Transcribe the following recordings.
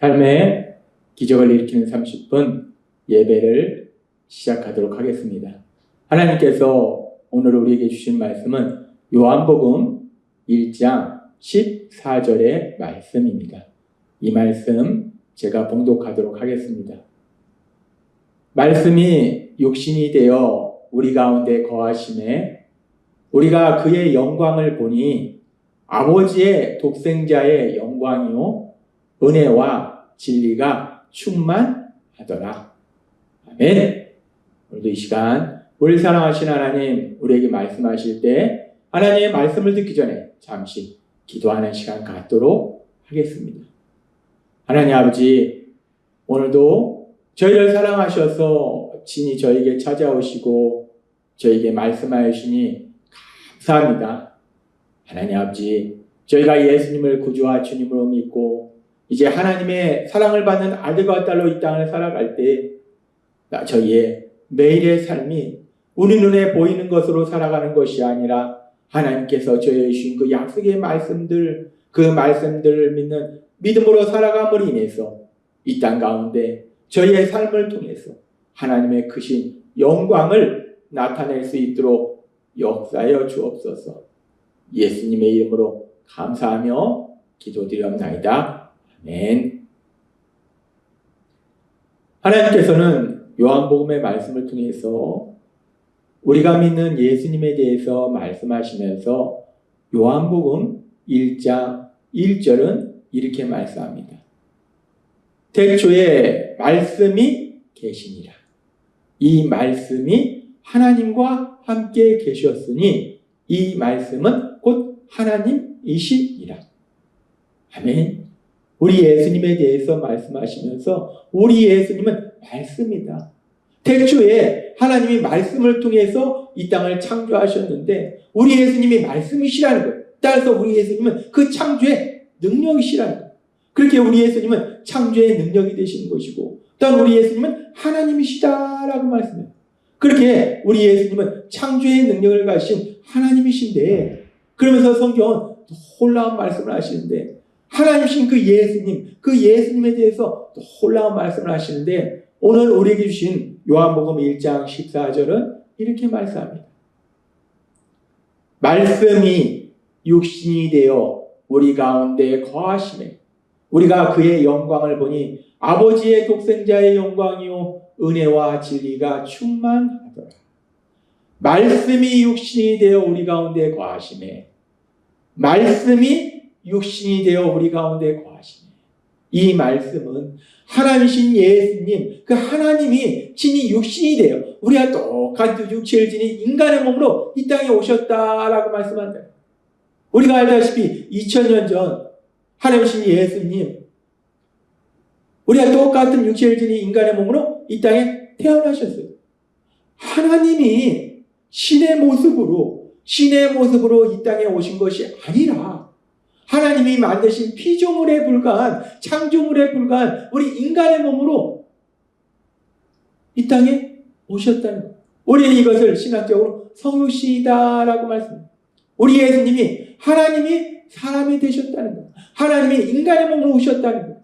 삶의 기적을 일으키는 30분 예배를 시작하도록 하겠습니다. 하나님께서 오늘 우리에게 주신 말씀은 요한복음 1장 14절의 말씀입니다. 이 말씀 제가 봉독하도록 하겠습니다. 말씀이 육신이 되어 우리 가운데 거하심에 우리가 그의 영광을 보니 아버지의 독생자의 영광이요 은혜와 진리가 충만하더라. 아멘. 오늘도 이 시간 우리 사랑하신 하나님 우리에게 말씀하실 때 하나님의 말씀을 듣기 전에 잠시 기도하는 시간 갖도록 하겠습니다. 하나님 아버지, 오늘도 저희를 사랑하셔서 친히 저에게 찾아오시고 저에게 말씀하시니 감사합니다. 하나님 아버지, 저희가 예수님을 구주와 주님으로 믿고 이제 하나님의 사랑을 받는 아들과 딸로 이 땅을 살아갈 때 저희의 매일의 삶이 우리 눈에 보이는 것으로 살아가는 것이 아니라 하나님께서 저희에게 주신 그 약속의 말씀들, 그 말씀들을 믿는 믿음으로 살아감으로 인해서 이 땅 가운데 저희의 삶을 통해서 하나님의 크신 영광을 나타낼 수 있도록 역사하여 주옵소서. 예수님의 이름으로 감사하며 기도드리옵나이다. 아멘. 하나님께서는 요한복음의 말씀을 통해서 우리가 믿는 예수님에 대해서 말씀하시면서 요한복음 1장 1절은 이렇게 말씀합니다. 태초에 말씀이 계시니라. 이 말씀이 하나님과 함께 계셨으니 이 말씀은 곧 하나님이시니라. 아멘. 우리 예수님에 대해서 말씀하시면서 우리 예수님은 말씀이다. 태초에 하나님이 말씀을 통해서 이 땅을 창조하셨는데 우리 예수님이 말씀이시라는 거예요. 따라서 우리 예수님은 그 창조의 능력이시라는 거예요. 그렇게 우리 예수님은 창조의 능력이 되시는 것이고 또한 우리 예수님은 하나님이시다라고 말씀해요. 그렇게 우리 예수님은 창조의 능력을 가지신 하나님이신데 그러면서 성경은 놀라운 말씀을 하시는데 하나님이신 그 예수님에 대해서 놀라운 말씀을 하시는데 오늘 우리에게 주신 요한복음 1장 14절은 이렇게 말씀합니다. 말씀이 육신이 되어 우리 가운데 거하심에 우리가 그의 영광을 보니 아버지의 독생자의 영광이요 은혜와 진리가 충만하더라. 말씀이 육신이 되어 우리 가운데 거하심에 말씀이 육신이 되어 우리 가운데 거하심에 이 말씀은 하나님이신 예수님, 그 하나님이 친히 육신이 되어 우리와 똑같은 육체를 지닌 인간의 몸으로 이 땅에 오셨다라고 말씀한다. 우리가 알다시피 2000년 전 하나님이신 예수님, 우리가 똑같은 육체를 지닌 인간의 몸으로 이 땅에 태어나셨어요. 하나님이 신의 모습으로 이 땅에 오신 것이 아니라 하나님이 만드신 피조물에 불과한 창조물에 불과한 우리 인간의 몸으로 이 땅에 오셨다는 거예요. 우리는 이것을 신학적으로 성육신이다라고 말씀합니다. 우리 예수님이 하나님이 사람이 되셨다는 거예요. 하나님이 인간의 몸으로 오셨다는 거예요.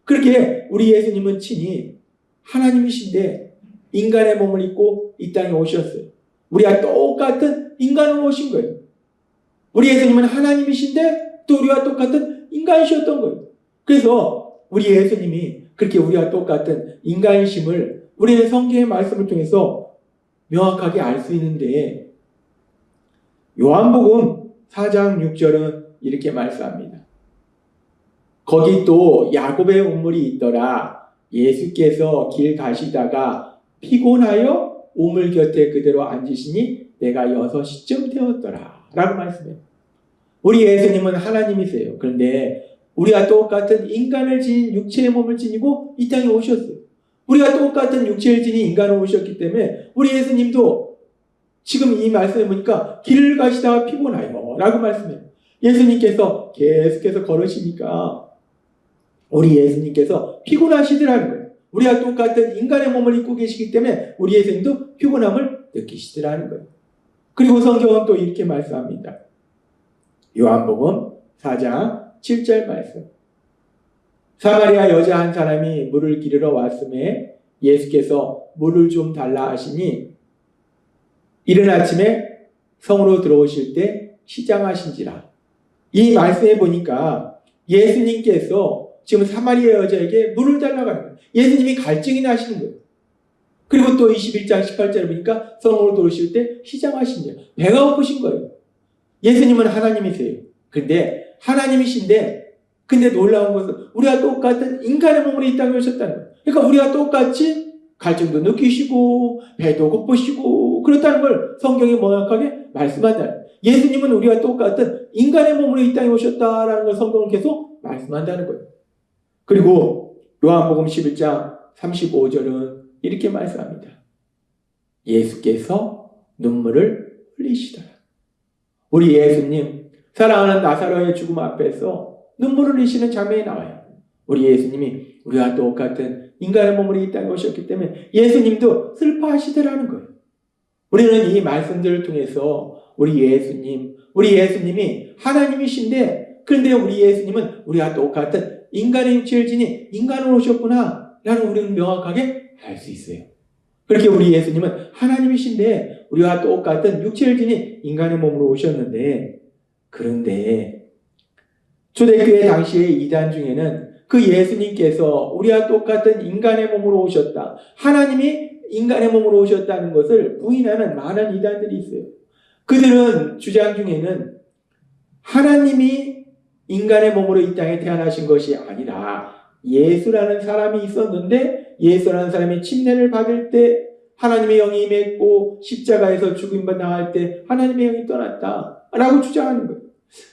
그렇게 우리 예수님은 친히 하나님이신데 인간의 몸을 입고 이 땅에 오셨어요. 우리와 똑같은 인간으로 오신 거예요. 우리 예수님은 하나님이신데 또 우리와 똑같은 인간이셨던 거예요. 그래서 우리 예수님이 그렇게 우리와 똑같은 인간이심을 우리는 성경의 말씀을 통해서 명확하게 알 수 있는데 요한복음 4장 6절은 이렇게 말씀합니다. 거기 또 야곱의 우물이 있더라. 예수께서 길 가시다가 피곤하여 우물 곁에 그대로 앉으시니 내가 6시쯤 되었더라 라고 말씀해요. 우리 예수님은 하나님이세요. 그런데 우리와 똑같은 인간을 지닌 육체의 몸을 지니고 이 땅에 오셨어요. 우리가 똑같은 육체를 지닌 인간을 오셨기 때문에 우리 예수님도 지금 이 말씀에 보니까 길을 가시다가 피곤하여 라고 말씀해요. 예수님께서 계속해서 걸으시니까 우리 예수님께서 피곤하시더라는 거예요. 우리와 똑같은 인간의 몸을 입고 계시기 때문에 우리 예수님도 피곤함을 느끼시더라는 거예요. 그리고 성경은 또 이렇게 말씀합니다. 요한복음 4장 7절 말씀. 사마리아 여자 한 사람이 물을 기르러 왔음에 예수께서 물을 좀 달라 하시니 이른 아침에 성으로 들어오실 때 시장하신지라. 이 말씀에 보니까 예수님께서 지금 사마리아 여자에게 물을 달라고 하는 거예요. 예수님이 갈증이 나시는 거예요. 그리고 또 21장 18절에 보니까 성으로 들어오실 때 시장하신지라. 배가 고프신 거예요. 예수님은 하나님이세요. 근데 하나님이신데 근데 놀라운 것은 우리가 똑같은 인간의 몸으로 이 땅에 오셨다는 거예요. 그러니까 우리가 똑같이 갈증도 느끼시고 배도 고프시고 그렇다는 걸 성경이 명확하게 말씀한다. 예수님은 우리가 똑같은 인간의 몸으로 이 땅에 오셨다라는 걸 성경은 계속 말씀한다는 거예요. 그리고 요한복음 11장 35절은 이렇게 말씀합니다. 예수께서 눈물을 흘리시더라. 우리 예수님 사랑하는 나사로의 죽음 앞에서 눈물을 흘리시는 장면이 나와요. 우리 예수님이 우리와 똑같은 인간의 몸으로 이 땅에 오셨기 때문에 예수님도 슬퍼하시더라는 거예요. 우리는 이 말씀들을 통해서 우리 예수님이 하나님이신데 그런데 우리 예수님은 우리와 똑같은 인간의 육체를 지니 인간으로 오셨구나 라는 우리는 명확하게 알 수 있어요. 그렇게 우리 예수님은 하나님이신데 우리와 똑같은 육체를 지니 인간의 몸으로 오셨는데 그런데 초대교회 당시의 이단 중에는 그 예수님께서 우리와 똑같은 인간의 몸으로 오셨다. 하나님이 인간의 몸으로 오셨다는 것을 부인하는 많은 이단들이 있어요. 그들은 주장 중에는 하나님이 인간의 몸으로 이 땅에 태어나신 것이 아니라 예수라는 사람이 있었는데 예수라는 사람이 침례를 받을 때 하나님의 영이 임했고 십자가에서 죽임받아 때 하나님의 영이 떠났다라고 주장하는 거예요.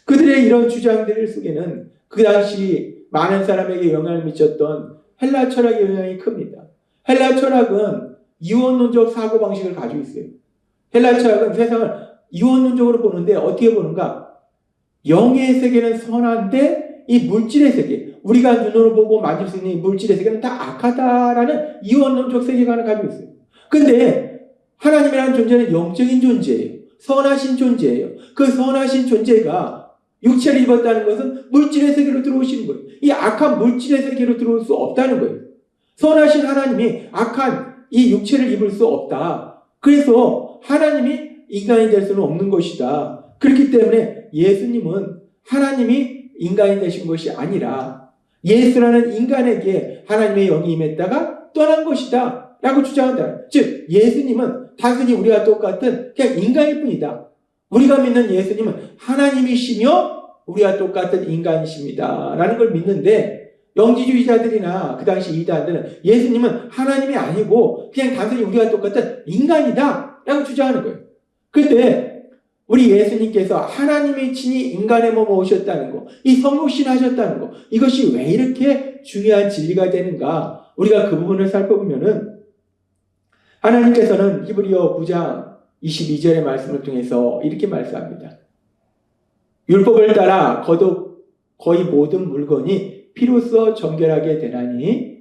그들의 이런 주장들 속에는 그 당시 많은 사람에게 영향을 미쳤던 헬라 철학의 영향이 큽니다. 헬라 철학은 이원론적 사고방식을 가지고 있어요. 헬라 철학은 세상을 이원론적으로 보는데 어떻게 보는가? 영의 세계는 선한데 이 물질의 세계, 우리가 눈으로 보고 만질 수 있는 이 물질의 세계는 다 악하다라는 이원론적 세계관을 가지고 있어요. 근데 하나님이라는 존재는 영적인 존재예요. 선하신 존재예요. 그 선하신 존재가 육체를 입었다는 것은 물질의 세계로 들어오시는 거예요. 이 악한 물질의 세계로 들어올 수 없다는 거예요. 선하신 하나님이 악한 이 육체를 입을 수 없다. 그래서 하나님이 인간이 될 수는 없는 것이다. 그렇기 때문에 예수님은 하나님이 인간이 되신 것이 아니라 예수라는 인간에게 하나님의 영이 임했다가 떠난 것이다 라고 주장한다. 즉 예수님은 단순히 우리와 똑같은 그냥 인간일 뿐이다. 우리가 믿는 예수님은 하나님이시며 우리와 똑같은 인간이십니다 라는 걸 믿는데 영지주의자들이나 그 당시 이단들은 예수님은 하나님이 아니고 그냥 단순히 우리와 똑같은 인간이다 라고 주장하는 거예요. 그런데 우리 예수님께서 하나님이 친히 인간의 몸에 오셨다는 거, 이 성육신 하셨다는 거, 이것이 왜 이렇게 중요한 진리가 되는가? 우리가 그 부분을 살펴보면은 하나님께서는 히브리어 9장 22절의 말씀을 통해서 이렇게 말씀합니다. 율법을 따라 거의 모든 물건이 피로써 정결하게 되나니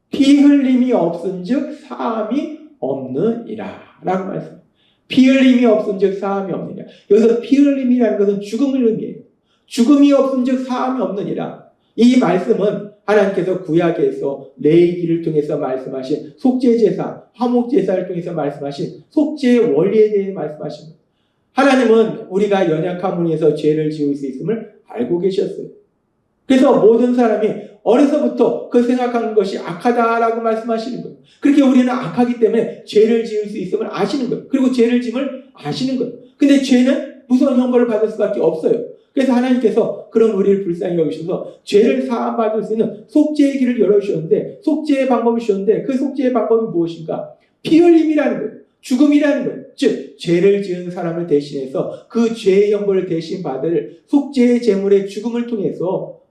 피 흘림이 없은즉 사함이 없느니라 라고 말씀합니다. 피 흘림이 없은즉 사함이 없느니라. 여기서 피 흘림이라는 것은 죽음을 의미해요. 죽음이 없은즉 사함이 없느니라. 이 말씀은 하나님께서 구약에서 레위기를 통해서 말씀하신 속죄제사, 화목제사를 통해서 말씀하신 속죄의 원리에 대해 말씀하십니다. 하나님은 우리가 연약함을 위해서 죄를 지을 수 있음을 알고 계셨어요. 그래서 모든 사람이 어려서부터 그 생각하는 것이 악하다라고 말씀하시는 거예요. 그렇게 우리는 악하기 때문에 죄를 지을 수 있음을 아시는 거예요. 그리고 죄를 지음을 아시는 거예요. 근데 죄는 무서운 형벌을 받을 수밖에 없어요. 그래서 하나님께서 그런 우리를 불쌍히 여기셔서 죄를 사함받을 수 있는 속죄의 길을 열어주셨는데 속죄의 방법을 주셨는데 그 속죄의 방법이 무엇인가? 피 흘림이라는 거예요. 죽음이라는 거예요. 즉 죄를 지은 사람을 대신해서 그 죄의 형벌을 대신 받을 속죄의 제물의 죽음을 통해서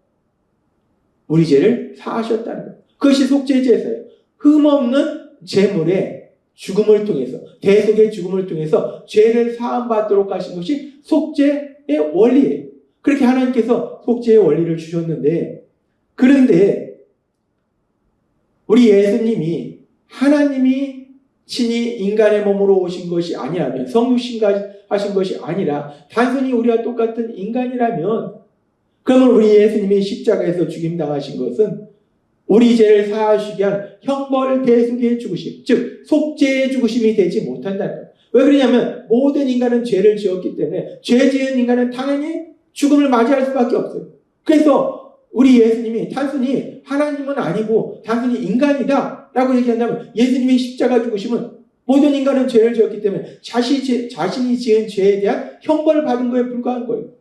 우리 죄를 사하셨다는 거예요. 그것이 속죄의 제사예요. 흠없는 제물의 죽음을 통해서 대속의 죽음을 통해서 죄를 사함받도록 하신 것이 속죄의 원리예요. 그렇게 하나님께서 속죄의 원리를 주셨는데 그런데 우리 예수님이 하나님이 친히 인간의 몸으로 오신 것이 아니라면 성육신 하신 것이 아니라 단순히 우리와 똑같은 인간이라면 그러면 우리 예수님이 십자가에서 죽임당하신 것은 우리 죄를 사하시기 위한 형벌 대속의 죽으심, 즉 속죄의 죽으심이 되지 못한다는 거예요. 왜 그러냐면 모든 인간은 죄를 지었기 때문에 죄 지은 인간은 당연히 죽음을 맞이할 수밖에 없어요. 그래서 우리 예수님이 단순히 하나님은 아니고 단순히 인간이다 라고 얘기한다면 예수님의 십자가 죽으심은 모든 인간은 죄를 지었기 때문에 자신이 지은 죄에 대한 형벌을 받은 거에 불과한 거예요.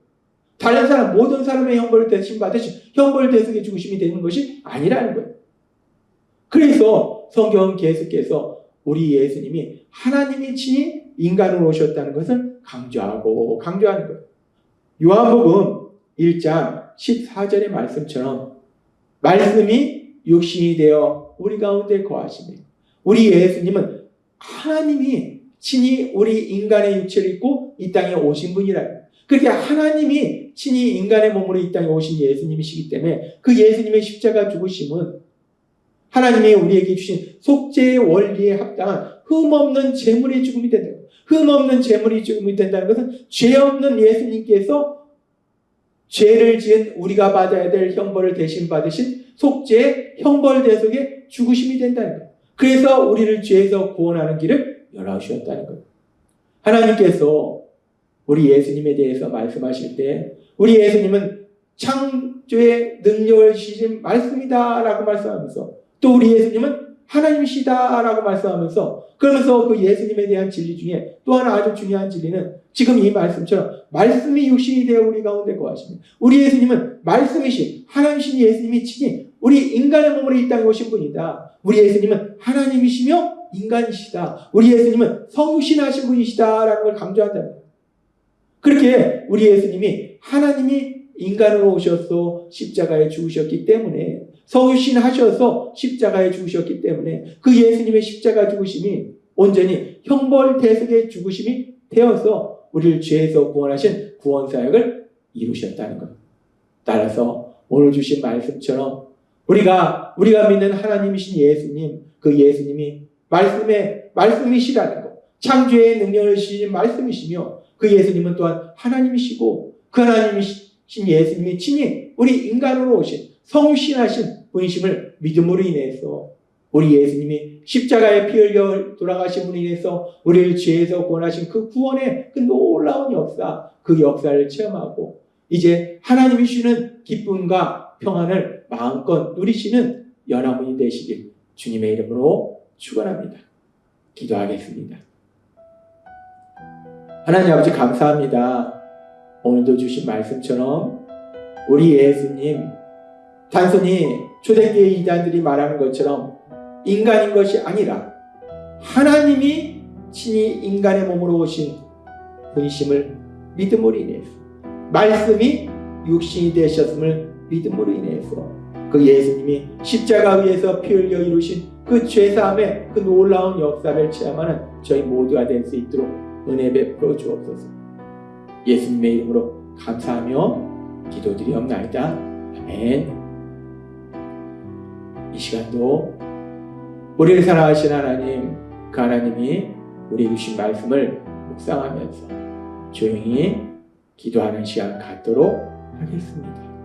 다른 사람, 모든 사람의 형벌을 대신 받으신 형벌 대속의 죽으심이 되는 것이 아니라는 거예요. 그래서 성경은 계속해서 우리 예수님이 하나님이 친히 인간으로 오셨다는 것을 강조하는 거예요. 요한복음 1장 14절의 말씀처럼 말씀이 육신이 되어 우리 가운데 거하시며 우리 예수님은 하나님이 친히 우리 인간의 육체를 입고 이 땅에 오신 분이라요. 그렇게 하나님이 친히 인간의 몸으로 이 땅에 오신 예수님이시기 때문에 그 예수님의 십자가 죽으심은 하나님이 우리에게 주신 속죄의 원리에 합당한 흠없는 제물의 죽음이 된다. 흠없는 제물이 죽음이 된다는 것은 죄 없는 예수님께서 죄를 지은 우리가 받아야 될 형벌을 대신 받으신 속죄의 형벌 대속의 죽으심이 된다는 거예요. 그래서 우리를 죄에서 구원하는 길을 열어주셨다는 거예요. 하나님께서 우리 예수님에 대해서 말씀하실 때 우리 예수님은 창조의 능력을 주신 말씀이다 라고 말씀하면서 또 우리 예수님은 하나님이시다 라고 말씀하면서 그러면서 그 예수님에 대한 진리 중에 또 하나 아주 중요한 진리는 지금 이 말씀처럼 말씀이 육신이 되어 우리 가운데 거하십니다. 우리 예수님은 말씀이신 하나님이신 예수님이 친히 우리 인간의 몸으로 이 땅에 오신 분이다. 우리 예수님은 하나님이시며 인간이시다. 우리 예수님은 성육신하신 분이시다 라는 걸 강조한다는 거예요. 그렇게 우리 예수님이 하나님이 인간으로 오셔서 십자가에 죽으셨기 때문에 성육신하셔서 십자가에 죽으셨기 때문에 그 예수님의 십자가 죽으심이 온전히 형벌 대속의 죽으심이 되어서 우리를 죄에서 구원하신 구원사역을 이루셨다는 것. 따라서 오늘 주신 말씀처럼 우리가 믿는 하나님이신 예수님, 그 예수님이 말씀이시라는 것, 창조의 능력을 주신 말씀이시며 그 예수님은 또한 하나님이시고 그 하나님이신 예수님이 친히 우리 인간으로 오신 성신하신 분이심을 믿음으로 인해서 우리 예수님이 십자가에 피 흘려 돌아가심으로 인해서 우리를 죄에서 구원하신 그 구원의 그 놀라운 역사, 그 역사를 체험하고 이제 하나님이 주시는 기쁨과 평안을 마음껏 누리시는 연합원이 되시길 주님의 이름으로 축원합니다. 기도하겠습니다. 하나님 아버지 감사합니다. 오늘도 주신 말씀처럼 우리 예수님 단순히 초대교회 이단들이 말하는 것처럼 인간인 것이 아니라 하나님이 친히 인간의 몸으로 오신 분이심을 믿음으로 인해서 말씀이 육신이 되셨음을 믿음으로 인해서 그 예수님이 십자가 위에서 피 흘려 이루신 그 죄사함의 그 놀라운 역사를 체험하는 저희 모두가 될 수 있도록 은혜 베풀어 주옵소서. 예수님의 이름으로 감사하며 기도드리옵나이다. 아멘. 이 시간도 우리를 사랑하신 하나님, 그 하나님이 우리에게 주신 말씀을 묵상하면서 조용히 기도하는 시간 갖도록 하겠습니다.